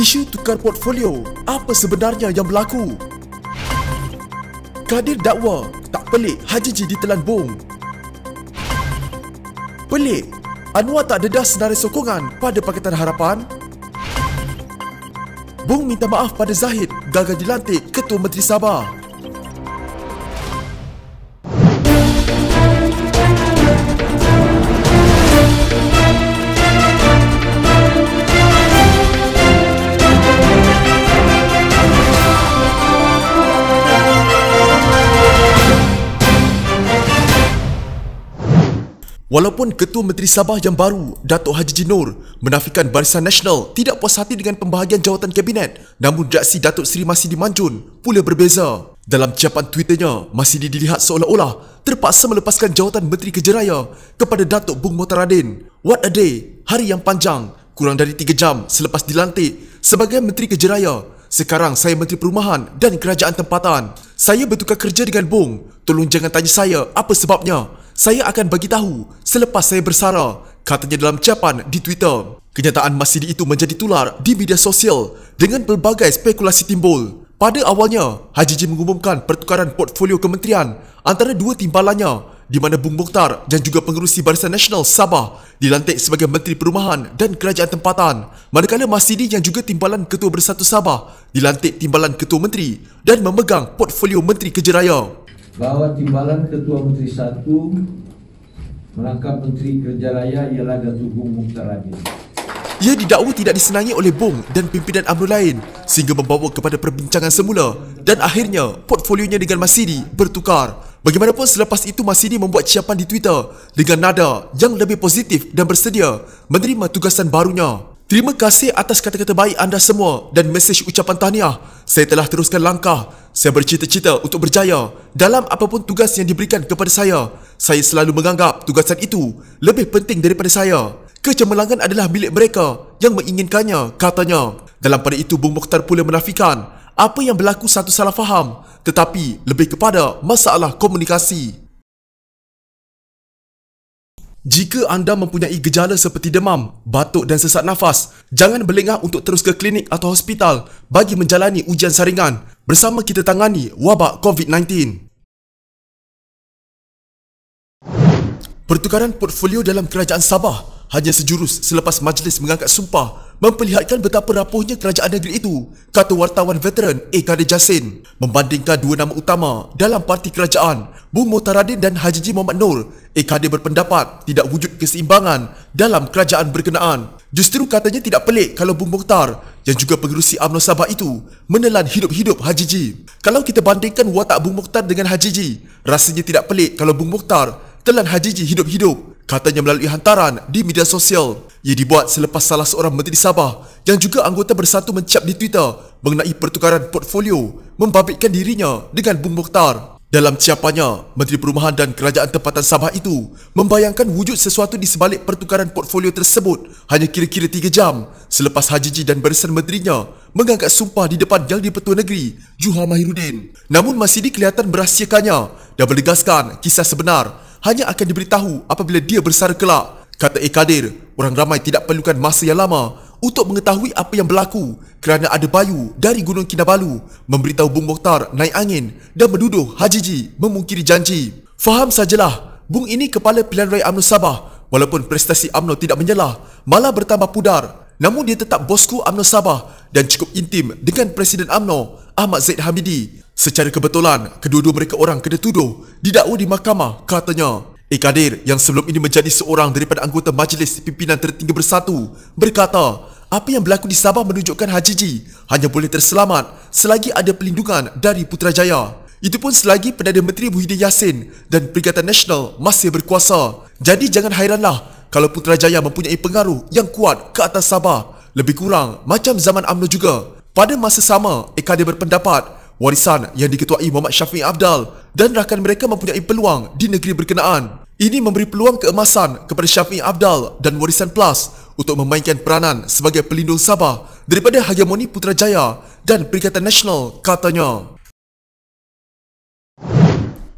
Isu tukar portfolio, apa sebenarnya yang berlaku? Kadir dakwa, tak pelik Haji G ditelan bom. Pelik, Anwar tak dedah senarai sokongan pada Pakatan Harapan. Bong minta maaf pada Zahid gagal dilantik Ketua Menteri Sabah. Walaupun Ketua Menteri Sabah yang baru, Datuk Haji G Noor, menafikan Barisan Nasional tidak puas hati dengan pembahagian jawatan kabinet, namun reaksi Datuk Seri Masidi Manjun pula berbeza. Dalam ciapan Twitternya, Masidi dilihat seolah-olah terpaksa melepaskan jawatan Menteri Kejeraya kepada Datuk Bung Motaradin. What a day, hari yang panjang, kurang dari 3 jam selepas dilantik sebagai Menteri Kejeraya. Sekarang saya Menteri Perumahan dan Kerajaan Tempatan. Saya bertukar kerja dengan Bung. Tolong jangan tanya saya apa sebabnya. Saya akan bagi tahu selepas saya bersara, katanya dalam ucapan di Twitter. Kenyataan Masidi itu menjadi tular di media sosial dengan pelbagai spekulasi timbul. Pada awalnya, Haji G mengumumkan pertukaran portfolio kementerian antara dua timbalannya, di mana Bung Mokhtar dan juga pengerusi Barisan Nasional Sabah dilantik sebagai Menteri Perumahan dan Kerajaan Tempatan, manakala Masidi yang juga timbalan Ketua Bersatu Sabah dilantik timbalan Ketua Menteri dan memegang portfolio Menteri Kejeraya. Bahawa timbalan Ketua Menteri 1 merangkap Menteri Kejeraya ialah Datuk Bung Motaradin. Ia didakwa tidak disenangi oleh Bung dan pimpinan UMNO lain sehingga membawa kepada perbincangan semula dan akhirnya portfolionya dengan Masidi bertukar. Bagaimanapun selepas itu Masidi membuat ciapan di Twitter dengan nada yang lebih positif dan bersedia menerima tugasan barunya. Terima kasih atas kata-kata baik anda semua dan mesej ucapan tahniah. Saya telah teruskan langkah. Saya bercita-cita untuk berjaya dalam apapun tugas yang diberikan kepada saya. Saya selalu menganggap tugasan itu lebih penting daripada saya. Kecemerlangan adalah milik mereka yang menginginkannya, katanya. Dalam pada itu, Bung Mokhtar pula menafikan apa yang berlaku satu salah faham, tetapi lebih kepada masalah komunikasi. Jika anda mempunyai gejala seperti demam, batuk dan sesak nafas, jangan berlengah untuk terus ke klinik atau hospital bagi menjalani ujian saringan. Bersama kita tangani wabak COVID-19. Pertukaran portfolio dalam Kerajaan Sabah hanya sejurus selepas majlis mengangkat sumpah memperlihatkan betapa rapuhnya kerajaan negeri itu, kata wartawan veteran A. Kadir Jassin. Membandingkan dua nama utama dalam parti kerajaan, Bung Motaradin dan Haji G Mohamad Noor, A. Kadir berpendapat tidak wujud keseimbangan dalam kerajaan berkenaan. Justru katanya tidak pelik kalau Bung Mokhtar yang juga pengerusi UMNO Sabah itu menelan hidup-hidup Haji G. Kalau kita bandingkan watak Bung Mokhtar dengan Haji G, rasanya tidak pelik kalau Bung Mokhtar telan Haji G hidup-hidup, katanya melalui hantaran di media sosial. Ia dibuat selepas salah seorang Menteri Sabah yang juga anggota Bersatu mencap di Twitter mengenai pertukaran portfolio membabitkan dirinya dengan Bung Mokhtar. Dalam ciapannya, Menteri Perumahan dan Kerajaan Tempatan Sabah itu membayangkan wujud sesuatu di sebalik pertukaran portfolio tersebut hanya kira-kira 3 jam selepas Haji G dan barisan menterinya mengangkat sumpah di depan Yang di-Pertua Negeri Juha Mahirudin. Namun Masidi kelihatan berahsiakannya dan menegaskan kisah sebenar hanya akan diberitahu apabila dia bersara kelak. Kata A. Kadir, orang ramai tidak perlukan masa yang lama untuk mengetahui apa yang berlaku kerana ada Bayu dari Gunung Kinabalu memberitahu Bung Mokhtar naik angin dan menuduh Haji G memungkiri janji. Faham sajalah, Bung ini kepala pilihan raya UMNO Sabah. Walaupun prestasi UMNO tidak menyelah, malah bertambah pudar, namun dia tetap bosku UMNO Sabah dan cukup intim dengan Presiden UMNO Ahmad Zaid Hamidi. Secara kebetulan, kedua-dua mereka orang kena tuduh didakwa di mahkamah, katanya. A. Kadir yang sebelum ini menjadi seorang daripada anggota Majlis Pimpinan Tertinggi Bersatu berkata, apa yang berlaku di Sabah menunjukkan Haji G hanya boleh terselamat selagi ada perlindungan dari Putrajaya. Itu pun selagi Perdana Menteri Muhyiddin Yassin dan Perikatan Nasional masih berkuasa. Jadi jangan hairanlah kalau Putrajaya mempunyai pengaruh yang kuat ke atas Sabah, lebih kurang macam zaman UMNO juga. Pada masa sama, A. Kadir berpendapat warisan yang diketuai Muhammad Syafiee Apdal dan rakan mereka mempunyai peluang di negeri berkenaan. Ini memberi peluang keemasan kepada Syafiee Apdal dan Warisan Plus untuk memainkan peranan sebagai pelindung Sabah daripada hegemoni Putrajaya dan Perikatan Nasional, katanya.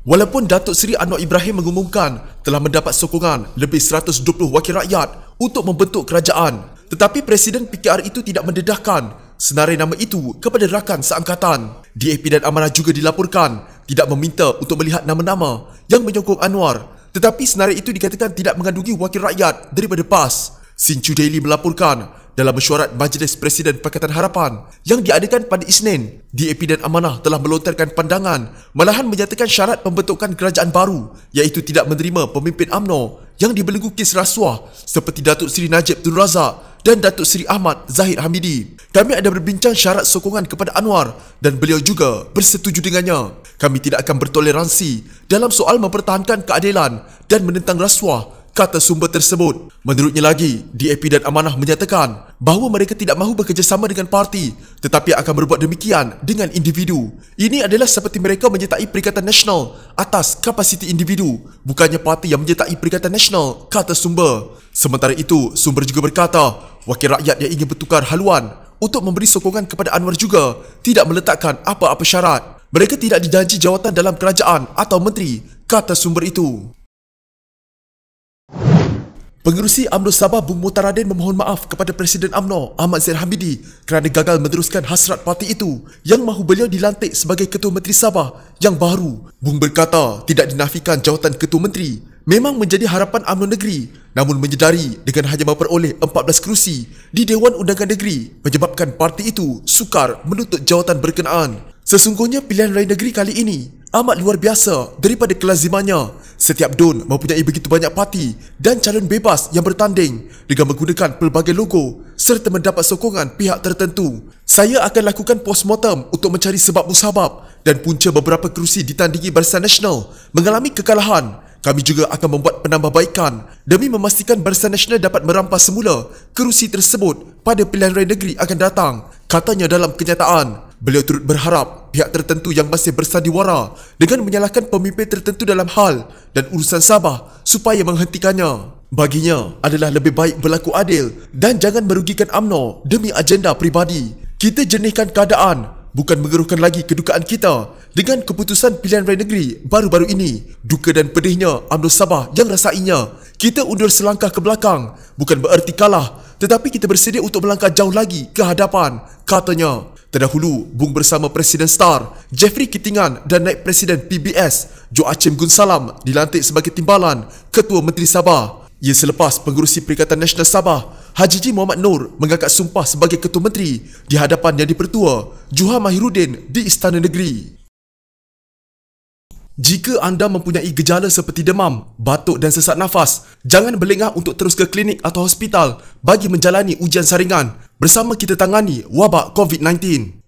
Walaupun Datuk Seri Anwar Ibrahim mengumumkan telah mendapat sokongan lebih 120 wakil rakyat untuk membentuk kerajaan, tetapi Presiden PKR itu tidak mendedahkan senarai nama itu kepada rakan seangkatan. DAP dan Amanah juga dilaporkan tidak meminta untuk melihat nama-nama yang menyokong Anwar, tetapi senarai itu dikatakan tidak mengandungi wakil rakyat daripada PAS. Sinchu Daily melaporkan dalam mesyuarat Majlis Presiden Pakatan Harapan yang diadakan pada Isnin, DAP dan Amanah telah melontarkan pandangan malahan menyatakan syarat pembentukan kerajaan baru iaitu tidak menerima pemimpin UMNO yang dibelenggu kes rasuah seperti Datuk Seri Najib Tun Razak dan Datuk Seri Ahmad Zahid Hamidi. Kami ada berbincang syarat sokongan kepada Anwar dan beliau juga bersetuju dengannya. Kami tidak akan bertoleransi dalam soal mempertahankan keadilan dan menentang rasuah, kata sumber tersebut. Menurutnya lagi, DAP dan Amanah menyatakan bahawa mereka tidak mahu bekerjasama dengan parti tetapi akan berbuat demikian dengan individu. Ini adalah seperti mereka menyertai Perikatan Nasional atas kapasiti individu, bukannya parti yang menyertai Perikatan Nasional, kata sumber. Sementara itu, sumber juga berkata wakil rakyat yang ingin bertukar haluan untuk memberi sokongan kepada Anwar juga tidak meletakkan apa-apa syarat. Mereka tidak dijanji jawatan dalam kerajaan atau menteri, kata sumber itu. Pengerusi UMNO Sabah Bung Mutaradin memohon maaf kepada Presiden UMNO Ahmad Zahid Hamidi kerana gagal meneruskan hasrat parti itu yang mahu beliau dilantik sebagai Ketua Menteri Sabah yang baru. Bung berkata tidak dinafikan jawatan Ketua Menteri memang menjadi harapan UMNO negeri, namun menyedari dengan hanya memperoleh 14 kerusi di Dewan Undangan Negeri menyebabkan parti itu sukar menuntut jawatan berkenaan. Sesungguhnya pilihan raya negeri kali ini amat luar biasa daripada kelazimannya. Setiap DUN mempunyai begitu banyak parti dan calon bebas yang bertanding dengan menggunakan pelbagai logo serta mendapat sokongan pihak tertentu. Saya akan lakukan postmortem untuk mencari sebab musabab dan punca beberapa kerusi ditandingi Barisan Nasional mengalami kekalahan. Kami juga akan membuat penambahbaikan demi memastikan Barisan Nasional dapat merampas semula kerusi tersebut pada pilihan raya negeri akan datang, katanya dalam kenyataan. Beliau turut berharap pihak tertentu yang masih bersandiwara dengan menyalahkan pemimpin tertentu dalam hal dan urusan Sabah supaya menghentikannya. Baginya adalah lebih baik berlaku adil dan jangan merugikan UMNO demi agenda pribadi. Kita jernihkan keadaan, bukan mengeruhkan lagi kedukaan kita dengan keputusan pilihan raya negeri baru-baru ini. Duka dan pedihnya UMNO Sabah yang rasainya. Kita undur selangkah ke belakang, bukan bererti kalah, tetapi kita bersedia untuk melangkah jauh lagi ke hadapan, katanya. Terdahulu, Bung bersama Presiden STAR, Jeffrey Kitingan dan Naib Presiden PBS, Joachim Gunsalam dilantik sebagai timbalan Ketua Menteri Sabah. Ia selepas Pengerusi Perikatan Nasional Sabah, Haji G. Muhammad Noor mengangkat sumpah sebagai Ketua Menteri di hadapan Yang di-Pertua, Juha Mahiruddin di Istana Negeri. Jika anda mempunyai gejala seperti demam, batuk dan sesak nafas, jangan berlengah untuk terus ke klinik atau hospital bagi menjalani ujian saringan. Bersama kita tangani wabak COVID-19.